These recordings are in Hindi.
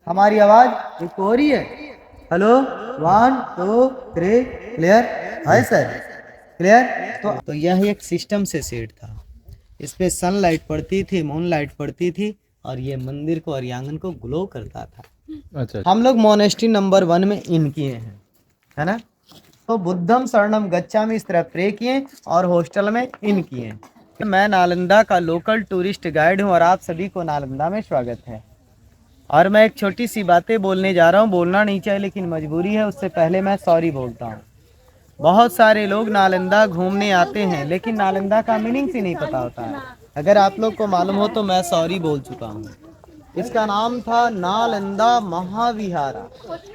हमारी आवाज एक हो रही है? हेलो, 1 2 3 क्लियर है सर? क्लियर। तो यह एक सिस्टम से सेट था। इस पे सनलाइट पड़ती थी, मून लाइट पड़ती थी और ये मंदिर को और आंगन को ग्लो करता था। अच्छा। हम लोग मोनेस्ट्री नंबर 1 में इन किए हैं, है ना। तो बुद्धम शरणम गच्छामि इस तरह प्रे किए और हॉस्टल में इन किए। मैं नालंदा का लोकल टूरिस्ट गाइड हूँ और आप सभी को नालंदा में स्वागत है। और मैं एक छोटी सी बातें बोलने जा रहा हूँ, बोलना नहीं चाहिए लेकिन मजबूरी है। उससे पहले मैं सॉरी बोलता हूँ। बहुत सारे लोग नालंदा घूमने आते हैं लेकिन नालंदा का मीनिंग ही नहीं पता होता है। अगर आप लोग को मालूम हो तो मैं सॉरी बोल चुका हूँ। इसका नाम था नालंदा महाविहारा।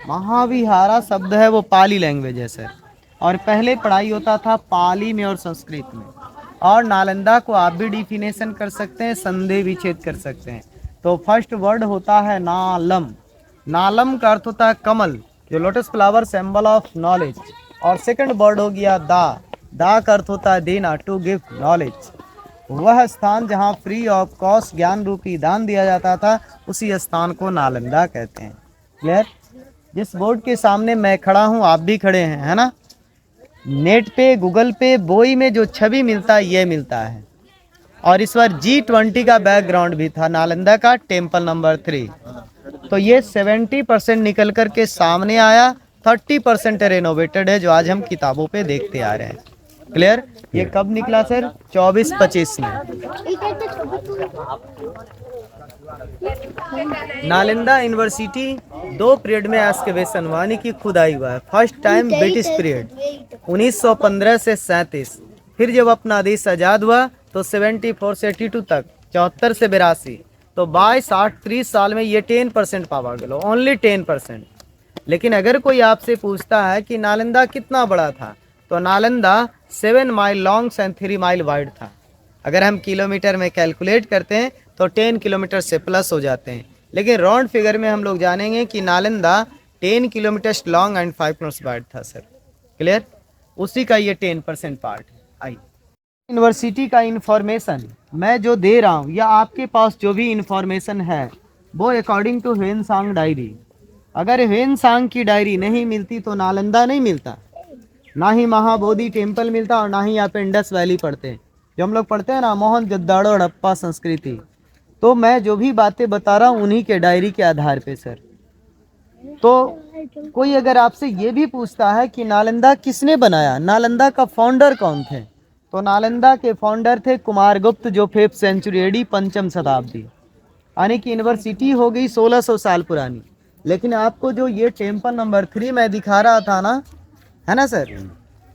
महाविहारा शब्द है वो पाली लैंग्वेज है सर, और पहले पढ़ाई होता था पाली में और संस्कृत में। और नालंदा को आप भी डिफिनेशन कर सकते हैं, संदेह विच्छेद कर सकते हैं। तो फर्स्ट वर्ड होता है नालम। नालम का अर्थ होता है कमल, जो lotus flower symbol of knowledge. और सेकंड वर्ड हो गया दा। दा का अर्थ होता है देना, टू गिव नॉलेज। वह स्थान जहाँ फ्री ऑफ कॉस्ट ज्ञान रूपी दान दिया जाता था, उसी स्थान को नालंदा कहते हैं। क्लियर। जिस बोर्ड के सामने मैं खड़ा हूँ आप भी खड़े हैं, है ना। नेट पे, गूगल पे, बोई में जो छवि मिलता है ये मिलता है। और इस बार G20 का बैकग्राउंड भी था नालंदा का, टेम्पल नंबर 3। तो ये 70% निकल कर के सामने आया, 30% रेनोवेटेड है जो आज हम किताबों पे देखते आ रहे हैं। क्लियर। ये कब निकला सर? 24-25 में। नालंदा यूनिवर्सिटी 2 पीरियड में एक्सकवेशन यानी कि खुदाई हुआ है। फर्स्ट टाइम ब्रिटिश पीरियड 1915 से 37। फिर जब अपना देश आज़ाद हुआ तो 74 से 82 तक, 74 से 82, तो 22, 8, 30 साल में ये 10% पावा गया, ओनली 10%। लेकिन अगर कोई आपसे पूछता है कि नालंदा कितना बड़ा था, तो Nalanda 7 mile long and 3 mile wide था। अगर हम किलोमीटर में कैलकुलेट करते हैं तो 10 किलोमीटर से प्लस हो जाते हैं। लेकिन राउंड फिगर में हम लोग जानेंगे कि Nalanda 10 kilometre long and 5 kilometre wide था सर। क्लियर। उसी का ये 10% पार्ट है। आई यूनिवर्सिटी का इंफॉर्मेशन मैं जो दे रहा हूँ या आपके पास जो भी इंफॉर्मेशन है वो अकॉर्डिंग टू ह्वेनसांग डायरी। अगर ह्वेनसांग की डायरी नहीं मिलती तो नालंदा नहीं मिलता, ना ही महाबोधि टेम्पल मिलता और ना ही यहाँ पे इंडस वैली पढ़ते हैं। जो हम लोग पढ़ते हैं ना मोहनजोदड़ो हड़प्पा संस्कृति, तो मैं जो भी बातें बता रहा हूँ उन्हीं के डायरी के आधार पे सर। तो कोई अगर आपसे ये भी पूछता है कि नालंदा किसने बनाया, नालंदा का फाउंडर कौन थे, तो नालंदा के फाउंडर थे कुमारगुप्त, जो 5th सेंचुरी एडी, 5वीं शताब्दी। यानी कि यूनिवर्सिटी हो गई 1600 साल पुरानी। लेकिन आपको जो ये टेम्पल नंबर 3 मैं दिखा रहा था ना, है ना सर,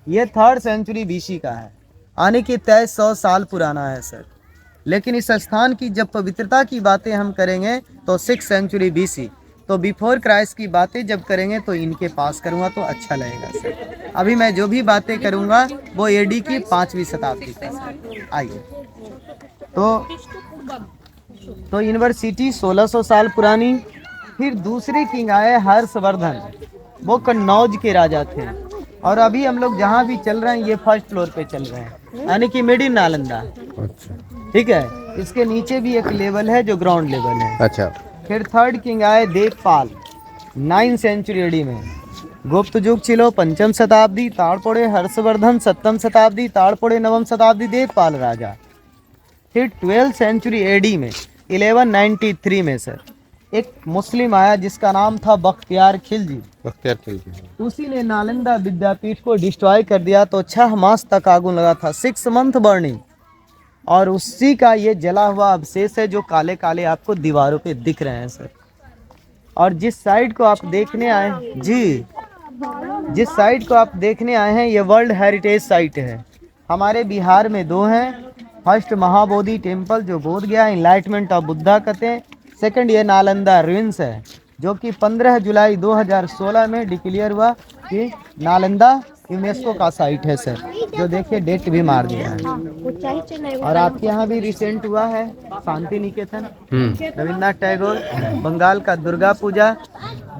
ये 3rd सेंचुरी BC का है, यानी कि 2300 साल पुराना है सर। लेकिन इस स्थान की जब पवित्रता की बातें हम करेंगे तो 6th सेंचुरी BC। तो बिफोर क्राइस्ट की बातें जब करेंगे तो इनके पास करूँगा तो अच्छा लगेगा सर। अभी मैं जो भी बातें करूँगा वो AD की 5वीं शताब्दी का सर। आइए। तो यूनिवर्सिटी 1600 साल पुरानी। फिर दूसरे किंग आए हर्षवर्धन, वो कन्नौज के राजा थे। और अभी हम लोग जहाँ भी चल रहे हैं ये फर्स्ट फ्लोर पे चल रहे हैं, यानी कि मिड इन नालंदा। अच्छा। ठीक है। इसके नीचे भी एक लेवल है जो ग्राउंड लेवल है। अच्छा। फिर थर्ड किंग आए देवपाल, 9th सेंचुरी एडी में। गुप्त युग छिलो 5वीं शताब्दी, ताड़पोड़े हर्षवर्धन 7वीं शताब्दी, ताड़पोड़े 9वीं शताब्दी, देवपाल राजा। फिर 12th सेंचुरी एडी में 1193 में सर एक मुस्लिम आया जिसका नाम था बख्तियार खिलजी। बख्तियार खिलजी। उसी ने नालंदा विद्यापीठ को डिस्ट्रॉय कर दिया। तो 6 मास तक आगू लगा था, 6 मंथ बर्निंग। और उसी का ये जला हुआ अवशेष है जो काले काले आपको दीवारों पे दिख रहे हैं सर। और जिस साइड को आप देखने आए जी, जिस साइड को आप देखने आए हैं ये वर्ल्ड हेरिटेज साइट है। हमारे बिहार में 2 हैं। फर्स्ट महाबोधि टेम्पल जो बोध गया इनलाइटमेंट ऑफ बुद्धा कहते हैं। सेकंड ये नालंदा रुइंस है जो कि 15 जुलाई 2016 में डिक्लेयर हुआ कि नालंदा यूनेस्को का साइट है सर। जो देखिए डेट भी मार दिया है। और आपके यहाँ भी रिसेंट हुआ है शांति निकेतन, रविन्द्रनाथ टैगोर, बंगाल का दुर्गा पूजा,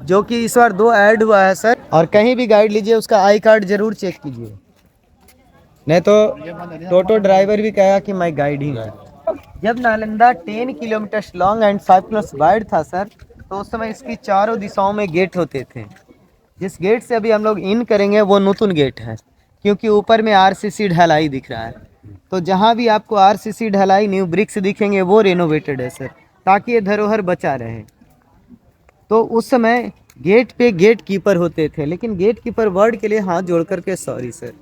जो कि इस बार 2 ऐड हुआ है सर। और कहीं भी गाइड लीजिए उसका आई कार्ड जरूर चेक कीजिए, नहीं तो टोटो ड्राइवर भी कहेगा कि मैं गाइड ही हूँ। जब Nalanda 10 kilometre long and 5 kilometre wide था सर, तो उस समय इसकी चारों दिशाओं में गेट होते थे। जिस गेट से अभी हम लोग इन करेंगे वो नूतन गेट है, क्योंकि ऊपर में आरसीसी ढलाई दिख रहा है। तो जहाँ भी आपको आरसीसी ढलाई न्यू ब्रिक्स दिखेंगे वो रेनोवेटेड है सर, ताकि ये धरोहर बचा रहे। तो उस समय गेट पे गेट कीपर होते थे, लेकिन गेट कीपर वर्ड के लिए हाथ जोड़ करके सॉरी सर,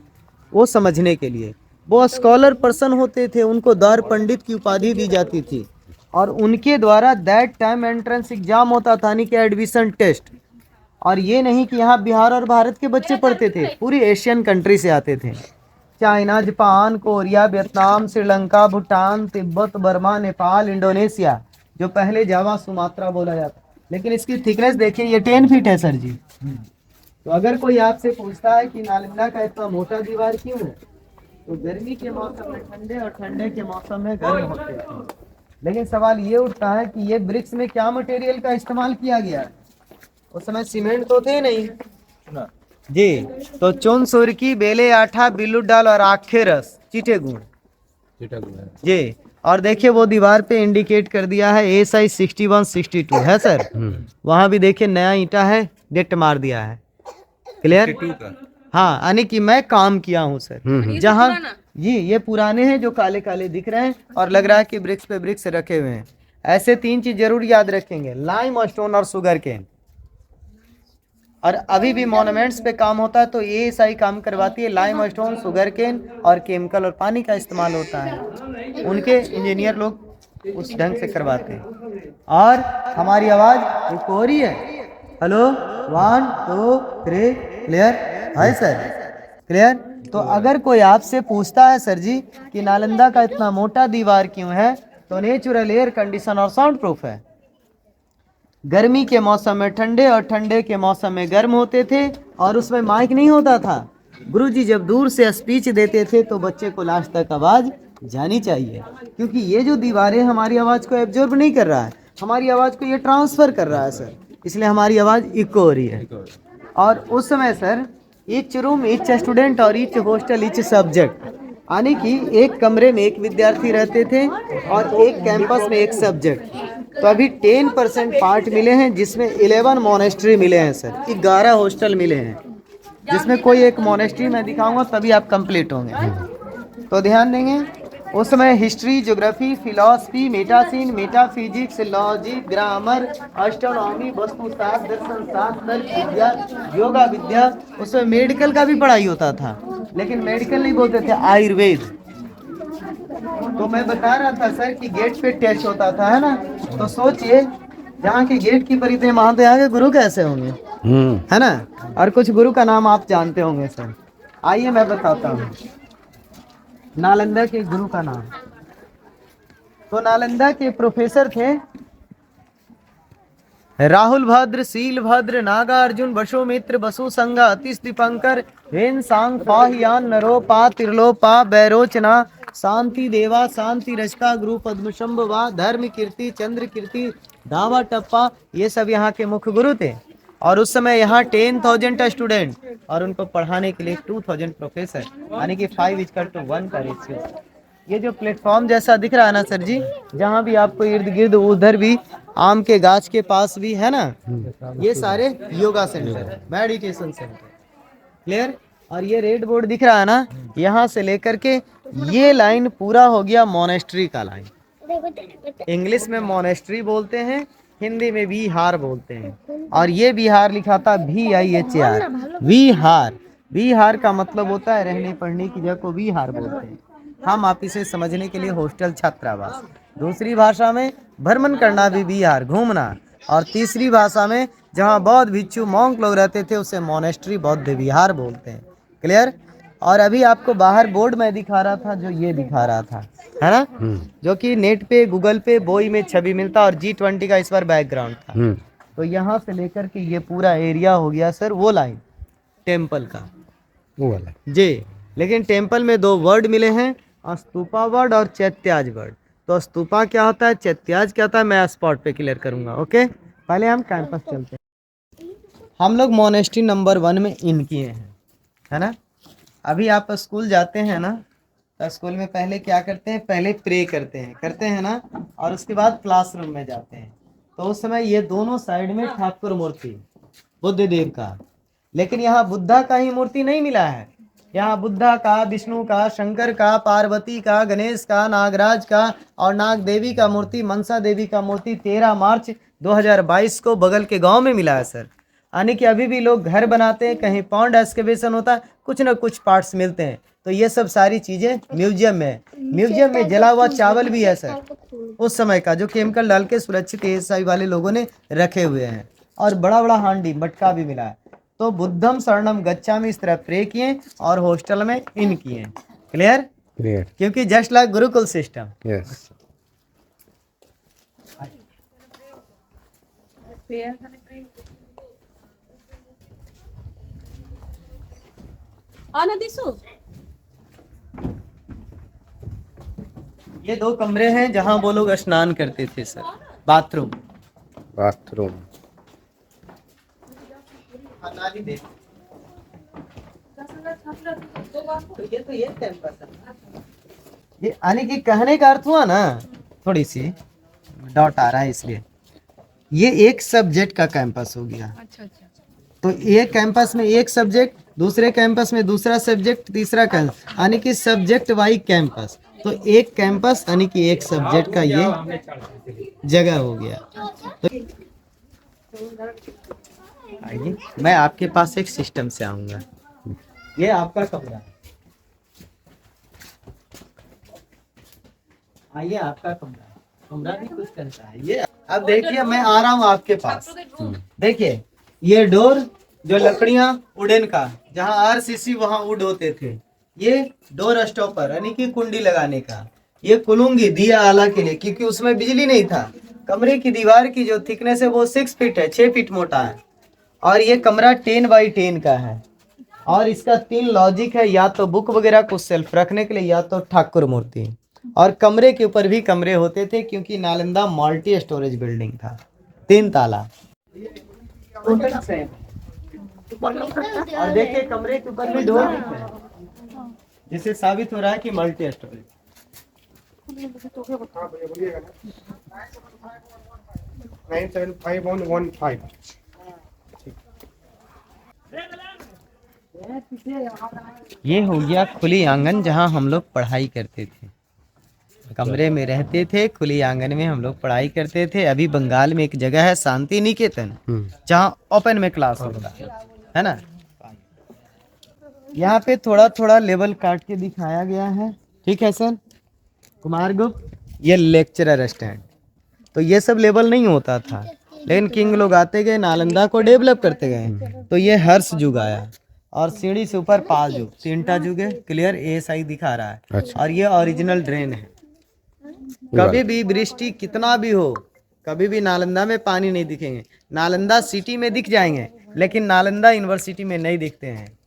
वो समझने के लिए वो स्कॉलर पर्सन होते थे, उनको द्वार पंडित की उपाधि दी जाती थी, और उनके द्वारा दैट टाइम एंट्रेंस एग्जाम होता था, यानी कि एडमिशन टेस्ट। और ये नहीं कि यहाँ बिहार और भारत के बच्चे पढ़ते थे, पूरी एशियन कंट्री से आते थे। China, Japan, Korea, Vietnam, Sri Lanka, Bhutan, Tibet, Burma, Nepal, Indonesia, जो पहले जावा सुमात्रा बोला जाता। लेकिन इसकी थिकनेस देखिए, ये 10 फीट है सर जी। तो अगर कोई आपसे पूछता है कि नालंदा का इतना मोटा दीवार क्यों है, तो गर्मी के मौसम में ठंडे और ठंडे के मौसम में गर्म होते हैं। लेकिन सवाल ये उठता है कि ये ब्रिक्स में क्या मटेरियल का इस्तेमाल किया गया है? उस समय सीमेंट तो थे नहीं जी, तो चुन सुरकी, बेले आठा, बिल्लू डाल और आखे रस, चीटे गुण जी। और देखिए वो दीवार पे इंडिकेट कर दिया है SI 6162 है सर। वहां भी देखिए नया ईंटा है, डेट मार दिया है। क्लियर? हाँ, यानी कि मैं काम किया हूँ सर। जहाँ जी ये पुराने हैं जो काले काले दिख रहे हैं, और लग रहा है कि ब्रिक्स पे ब्रिक्स रखे हुए हैं। ऐसे 3 चीज जरूर याद रखेंगे, लाइम स्टोन और शुगर केन। और अभी भी मॉन्यूमेंट्स पे काम होता है तो ASI काम करवाती है, लाइम स्टोन, शुगर केन और केमिकल और पानी का इस्तेमाल होता है, उनके इंजीनियर लोग उस ढंग से करवाते हैं। और हमारी आवाज एक हो रही है, हेलो 1 2 3 क्लियर है सर? क्लियर? तो अगर कोई आपसे पूछता है सर जी कि नालंदा का इतना मोटा दीवार क्यों है, तो नेचुरल एयर कंडीशन और साउंड प्रूफ है। गर्मी के मौसम में ठंडे और ठंडे के मौसम में गर्म होते थे, और उसमें माइक नहीं होता था। गुरुजी जब दूर से स्पीच देते थे तो बच्चे को लास्ट तक आवाज जानी चाहिए, क्योंकि ये जो दीवारें हमारी आवाज को एब्जॉर्ब नहीं कर रहा है, हमारी आवाज को ये ट्रांसफर कर रहा है सर, इसलिए हमारी आवाज इको हो रही है। और उस समय sir each room, each student और ईच हॉस्टल, ईच सब्जेक्ट, यानी कि एक कमरे में एक विद्यार्थी रहते थे और एक कैंपस में एक सब्जेक्ट। तो अभी 10% पार्ट मिले हैं, जिसमें 11 मोनेस्ट्री मिले हैं सर, 11 हॉस्टल मिले हैं, जिसमें कोई एक मोनेस्ट्री मैं दिखाऊंगा तभी आप कंप्लीट होंगे। तो ध्यान देंगे, उस समय हिस्ट्री, ज्योग्राफी, फिलॉसफी, मेटासीन, मेटाफिजिक्स, लॉजिक, ग्रामर, एस्ट्रोनॉमी, वस्तुशास्त्र, दर्शन शास्त्र, विद्या, योगा विद्या, उसमें मेडिकल का भी पढ़ाई होता था, लेकिन मेडिकल नहीं बोलते थे, आयुर्वेद। तो मैं बता रहा था सर कि गेट पे टेस्ट होता था, है ना? तो सोचिए, जहाँ के गेट कीपर थे वहां तो यहाँ के गुरु कैसे होंगे, है ना? और कुछ गुरु का नाम आप जानते होंगे सर, आइए मैं बताता हूँ नालंदा के गुरु का नाम। तो नालंदा के प्रोफेसर थे राहुल भद्र, शील भद्र, नागार्जुन, वसुमित्र, वसु संगा, अतिश दीपंकर, हेन सांग, फाहियान, नरोपा, त्रिलोपा, बैरोचना, शांति देवा, शांति रचका, गुरु पद्मशंभवा, धर्म कीर्ति, चंद्र कीर्ति, धावा टप्पा, ये सब यहाँ के मुख्य गुरु थे। और उस समय यहाँ 10,000 स्टूडेंट और उनको पढ़ाने के लिए 2,000 प्रोफेसर, यानी कि 5:1 का रेशियो। ये जो प्लेटफॉर्म जैसा दिख रहा है ना सर जी, जहाँ भी आपको इर्द गिर्द, उधर भी आम के गाछ के पास भी है ना, ये सारे yoga centre, meditation centre. Clear? और ये रेड बोर्ड दिख रहा है ना, यहाँ से लेकर के ये लाइन पूरा हो गया मोनेस्ट्री का लाइन। इंग्लिश में मोनेस्ट्री बोलते हैं, हिंदी में विहार बोलते हैं। और ये विहार लिखा था VIHAR, विहार। विहार का मतलब होता है रहने पढ़ने की जगह को विहार बोलते हैं। हम आप इसे समझने के लिए हॉस्टल, छात्रावास। दूसरी भाषा में भ्रमण करना भी विहार, घूमना। और तीसरी भाषा में जहाँ बौद्ध भिक्षु मॉन्क लोग रहते थे उसे मोनेस्ट्री, बौद्ध विहार बोलते हैं। क्लियर? और अभी आपको बाहर बोर्ड में दिखा रहा था, जो ये दिखा रहा था, है ना, जो कि नेट पे, गूगल पे, बोई में छवि मिलता, और G20 का इस बार बैकग्राउंड था। तो यहाँ से लेकर के ये पूरा एरिया हो गया सर वो लाइन टेम्पल का, वो वाला जी। लेकिन टेम्पल में 2 वर्ड मिले हैं, स्तूपा वर्ड और चैत्याज वर्ड। तो स्तूपा क्या होता है, चैत्याज क्या होता है, मैं स्पॉट पे क्लियर करूंगा। ओके, पहले हम कैंपस चलते हैं। हम लोग मोनेस्ट्री नंबर 1 में इन किए हैं, है ना। अभी आप स्कूल जाते हैं ना, तो स्कूल में पहले क्या करते हैं, पहले प्रे करते हैं ना, और उसके बाद क्लासरूम में जाते हैं। तो उस समय ये दोनों साइड में ठाकुर मूर्ति बुद्ध देव का, लेकिन यहाँ बुद्धा का ही मूर्ति नहीं मिला है। यहाँ बुद्धा का, विष्णु का, शंकर का, पार्वती का, गणेश का, नागराज का और नाग देवी का मूर्ति, मनसा देवी का मूर्ति 13 मार्च 2022 को बगल के गांव में मिला है सर। यानी कि अभी भी लोग घर बनाते हैं, कहीं पॉन्ड एक्सकेवेशन होता है, कुछ ना कुछ पार्ट्स मिलते हैं। तो ये सब सारी चीजें म्यूजियम में है। म्यूजियम में जला हुआ चावल भी है सर, उस समय का, जो केमिकल डाल के सुरक्षित ASI वाले लोगों ने रखे हुए हैं। और बड़ा बड़ा हांडी मटका भी मिला है। तो बुद्धम शरणम गच्छामि इस तरह प्रे किए और हॉस्टल में इन किए। क्लियर? क्लियर। क्योंकि just like Gurukul system. Yes. ये 2 कमरे हैं जहां वो लोग स्नान करते थे सर। बाथरूम। बाथरूम। तो ये कैंपस है। ये यानी कि कहने का अर्थ हुआ ना, थोड़ी सी डॉट आ रहा है इसलिए, ये एक सब्जेक्ट का कैंपस हो गया। तो एक कैंपस में एक सब्जेक्ट, दूसरे कैंपस में दूसरा सब्जेक्ट, तीसरा कैंपस, यानी कि सब्जेक्ट वाइज कैंपस। तो एक कैंपस यानी कि एक सब्जेक्ट का ये जगह हो गया। तो आइए मैं आपके पास एक सिस्टम से आऊंगा। ये आपका कमरा है। आइए आपका कमरा भी कुछ करता है। ये अब देखिए मैं आ रहा हूँ आपके पास। देखिए ये डोर जो लकड़ियां वुडन का, जहाँ RCC वहाँ वुड होते थे, ये डोर स्टॉपर यानी कि कुंडी लगाने का। ये कुलूंगी दिया आला के लिए, क्योंकि उसमें बिजली नहीं था। कमरे की दीवार की जो थिकनेस है वो 6 फीट है, 6 फीट मोटा है। और ये कमरा 10 बाई 10 का है। और इसका 3 लॉजिक है, या तो बुक वगैरह को सेल्फ रखने के लिए, या तो ठाकुर मूर्ति। और कमरे के ऊपर भी कमरे होते थे, क्योंकि नालंदा मल्टी स्टोरेज बिल्डिंग था, 3 ताला। और देखिए कमरे के ऊपर भी डोर है, जिससे साबित हो रहा है कि मल्टी स्टोरेज। 97515। ये हो गया खुली आंगन, जहाँ हम लोग पढ़ाई करते थे। कमरे में रहते थे, खुली आंगन में हम लोग पढ़ाई करते थे। अभी बंगाल में एक जगह है शांति निकेतन, जहाँ ओपन में क्लास होता है ना। यहाँ पे थोड़ा थोड़ा लेवल काट के दिखाया गया है, ठीक है सर। कुमार गुप्त, ये लेक्चरर स्टैंड। तो ये सब लेवल नहीं होता था, लेकिन किंग लोग आते गए, नालंदा को डेवलप करते गए। तो ये हर्ष युग आया, और सीढ़ी से ऊपर पाल युग, 3टा युग है। क्लियर? ASI दिखा रहा है। अच्छा। और ये ओरिजिनल ड्रेन है। कभी भी वृष्टि कितना भी हो, कभी भी नालंदा में पानी नहीं दिखेंगे। नालंदा सिटी में दिख जाएंगे, लेकिन नालंदा यूनिवर्सिटी में नहीं दिखते हैं।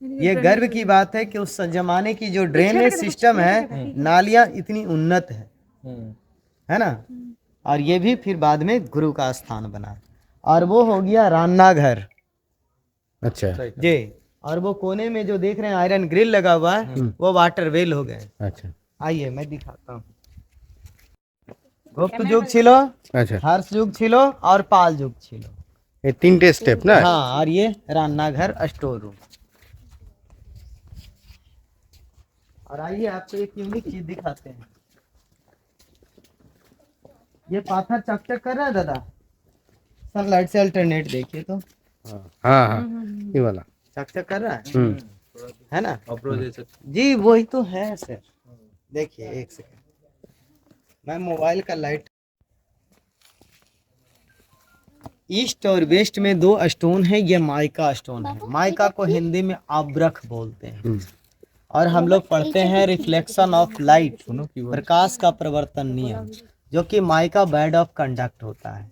ये गर्व की बात है कि उस जमाने की जो ड्रेनेज सिस्टम है, नालियां इतनी उन्नत है ना। और ये भी फिर बाद में गुरु का स्थान बना। और वो हो गया रान्ना घर। अच्छा जी। और वो कोने में जो देख रहे हैं आयरन ग्रिल लगा हुआ है, वो वाटर वेल हो गए। अच्छा। आइए मैं दिखाता हूँ। गुप्त युग छिलो, अच्छा। हर्ष युग छिलो और पाल युग छिलो। ये 3 स्टेप ना। हाँ, और ये रान्ना घर स्टोर रूम। और आइए आपको एक यूनिक चीज दिखाते हैं। ये पाथर चकचक कर रहा है दादा, सनलाइट से अल्टरनेट देखिए तो। हाँ हाँ ये वाला चकचक कर रहा है ना। जी वही तो है सर। देखिए एक सेकंड, मैं मोबाइल का लाइट। ईस्ट और वेस्ट में 2 स्टोन है। ये माइका स्टोन है। माइका को हिंदी में आब्रख बोलते हैं। और हम लोग पढ़ते हैं रिफ्लेक्शन ऑफ लाइट, प्रकाश का प्रवर्तन नियम, जो कि माइका बेड ऑफ कंडक्ट होता है।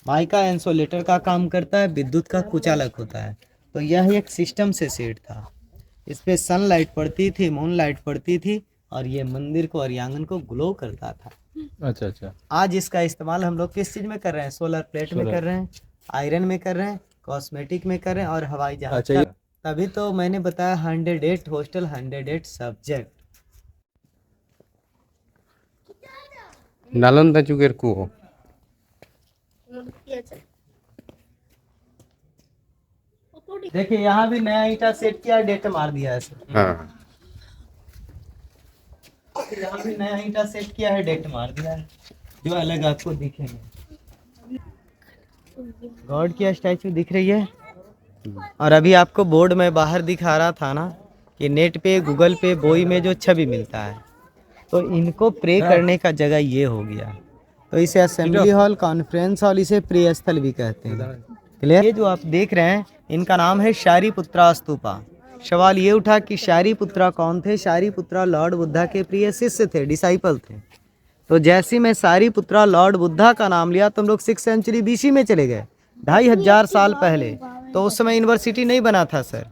माइका इंसुलेटर का काम करता है, विद्युत का कुचालक होता है। तो यह एक सिस्टम से सेट था। इस पे सनलाइट पड़ती थी, मून लाइट पड़ती थी, और ये मंदिर को और आंगन को ग्लो करता था। अच्छा अच्छा। आज इसका इस्तेमाल हम लोग किस चीज में कर रहे हैं? सोलर प्लेट में कर रहे हैं, आयरन में कर रहे हैं, कॉस्मेटिक में कर रहे हैं, और हवाई जहाज। अच्छा, तभी तो मैंने बताया 108 हॉस्टल, 108 सब्जेक्ट। नालंदा যুগের কুয়ো। देखिए यहाँ भी नया ईंटा सेट किया, डेट मार दिया है सर। हाँ यहाँ भी नया ईंटा सेट किया है, डेट मार दिया है, जो अलग आपको दिखेंगे। गॉड की स्टैचू दिख रही है। और अभी आपको बोर्ड में बाहर दिखा रहा था ना कि नेट पे, गूगल पे, बोई में जो छवि मिलता है, तो इनको प्रे करने का जगह ये हो गया। तो इसे असेंबली हॉल, कॉन्फ्रेंस हॉल, इसे प्रे स्थल भी कहते हैं। क्लियर? ये जो आप देख रहे हैं इनका नाम है शारीपुत्रा स्तूपा। सवाल ये उठा कि शारीपुत्रा कौन थे? शारीपुत्रा लॉर्ड बुद्धा के प्रिय शिष्य थे, डिसाइपल थे। तो जैसे मैं शारीपुत्रा लॉर्ड बुद्धा का नाम लिया तो हम लोग 6th सेंचुरी BC में चले गए, 2500 साल पहले। तो उस समय यूनिवर्सिटी नहीं बना था सर,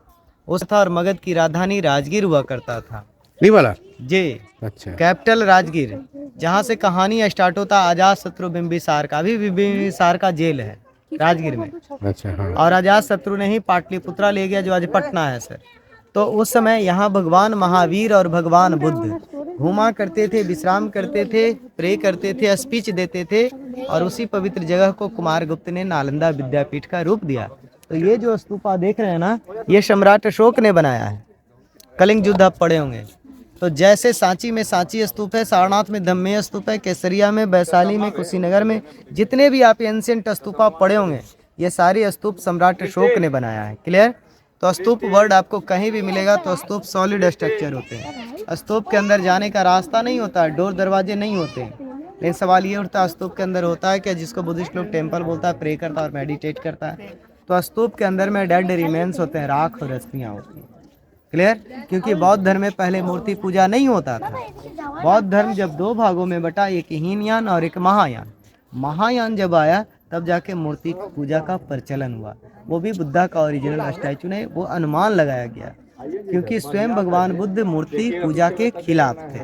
उस था, और मगध की राजधानी राजगीर हुआ करता था। नहीं वाला। जी, अच्छा कैपिटल राजगीर, जहाँ से कहानी स्टार्ट होता है अजात शत्रु बिंबिसार का। अभी बिंबिसार का जेल है राजगीर में। अच्छा हाँ और अजात शत्रु ने ही पाटलिपुत्रा ले गया, जो आज पटना है सर। तो उस समय यहाँ भगवान महावीर और भगवान बुद्ध घूमा करते थे, विश्राम करते थे, प्रे करते थे, स्पीच देते थे। और उसी पवित्र जगह को कुमारगुप्त ने नालंदा विद्यापीठ का रूप दिया। तो ये जो स्तूपा देख रहे हैं ना, ये सम्राट अशोक ने बनाया है। कलिंग युद्ध आप पढ़े होंगे। तो जैसे सांची में सांची स्तूप है, सारनाथ में धम्मेय स्तूप है, केसरिया में, वैशाली में, कुशीनगर में, जितने भी आप एंशिएंट स्तूप आप पढ़े होंगे, ये सारे स्तूप सम्राट अशोक ने बनाया है। क्लियर? तो स्तूप वर्ड आपको कहीं भी मिलेगा तो स्तूप सॉलिड स्ट्रक्चर होते हैं। स्तूप के अंदर जाने का रास्ता नहीं होता है, डोर दरवाजे नहीं होते हैं। लेकिन सवाल ये उठता है स्तूप के अंदर होता है क्या? जिसको बुद्धिस्ट लोग टेम्पल बोलता है, प्रे करता है और मेडिटेट करता है। तो स्तूप के अंदर में डेड रिमेन्स होते हैं, राख और अस्थियाँ होती हैं। क्लियर? क्योंकि बौद्ध धर्म में पहले मूर्ति पूजा नहीं होता था। बौद्ध धर्म जब 2 भागों में बटा, एक हीनयान और एक महायान। महायान जब आया तब जाके मूर्ति पूजा का प्रचलन हुआ। वो भी बुद्धा का ओरिजिनल स्टैचू नहीं, वो अनुमान लगाया गया, क्योंकि स्वयं भगवान बुद्ध मूर्ति पूजा के खिलाफ थे।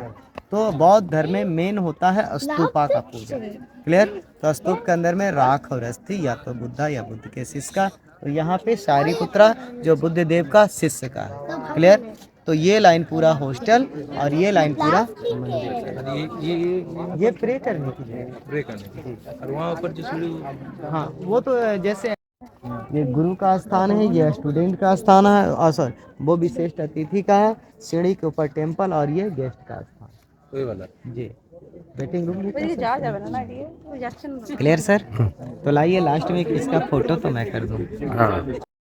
तो बौद्ध धर्म में मेन होता है स्तूपा का पूजा। क्लियर? तो स्तूप के अंदर में राख और अस्थि, या तो बुद्धा या बुद्ध के शिष्य का। तो यहाँ पे शारीपुत्रा जो बुद्ध देव का शिष्य का है। क्लियर? तो ये लाइन पूरा हॉस्टल और ये लाइन पूरा ये प्रे करने की जगह, प्रे करने की। और वहाँ ऊपर जो सीढ़ी, हाँ वो तो जैसे ये गुरु का स्थान है, ये स्टूडेंट का स्थान है, और सॉरी वो विशिष्ट अतिथि का है, सीढ़ी के ऊपर टेम्पल, और ये गेस्ट का स्थान। वही वाला। जी, वेटिंग रूम। Clear sir? तो लाइए लास्ट में इसका फोटो तो मैं कर दूँ। हाँ